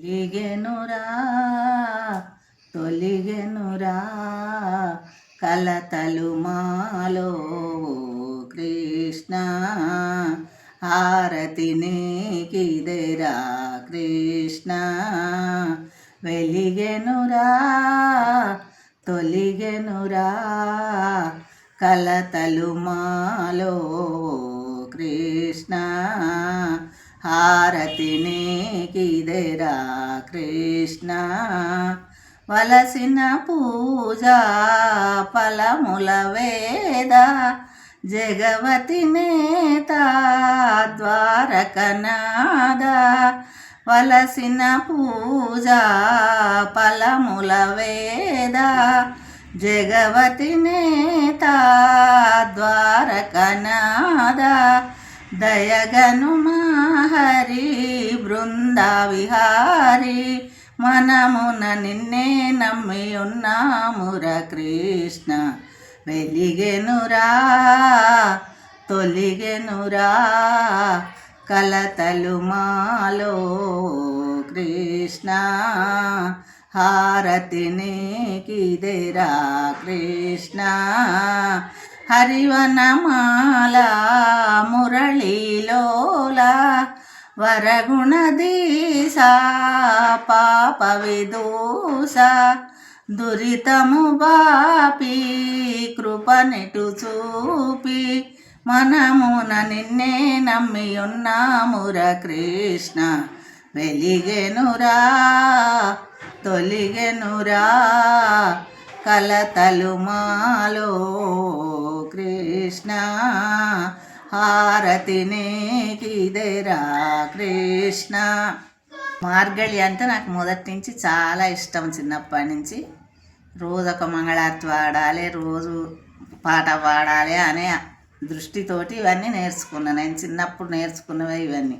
తొలిగెనురా తొలిగెనురా కలతలు మాలో కృష్ణ హారతి నీకిదెరా కృష్ణ వెలిగెనురా తొలిగెనురా కలతలు మాలో కృష్ణ హారతి నీకిదెరా కృష్ణ వలసిన పూజ ఫలముల వేద జగవతి నేత ద్వారకనాద వలసిన పూజ ఫలముల వేద జగవతి నేత ద్వారకనాద దయగను హరి బృంద విహారి మనమున నిన్నే నమ్మి ఉన్నాముర కృష్ణ వెలిగెనురా తొలిగెనురా కలతలు మాలో కృష్ణ హారతి నీకిదెరా కృష్ణ హరివనమాల మురళీలోల వరగుణదీశ పాప విదూష దురితము బాపి కృపనిటు చూపి మనమున నిన్నే నమ్మి ఉన్నాముర కృష్ణ వెలిగెనురా తొలిగెనురా కలతలు మాలో కృష్ణ హారతి నీకిదెరా కృష్ణ. మార్గళి అంటే నాకు మొదటి నుంచి చాలా ఇష్టం. చిన్నప్పటి నుంచి రోజు ఒక మంగళారతి పాడాలి, రోజు పాట పాడాలి అనే దృష్టితోటి ఇవన్నీ నేర్చుకున్నాను. నేను చిన్నప్పుడు నేర్చుకున్నవే ఇవన్నీ.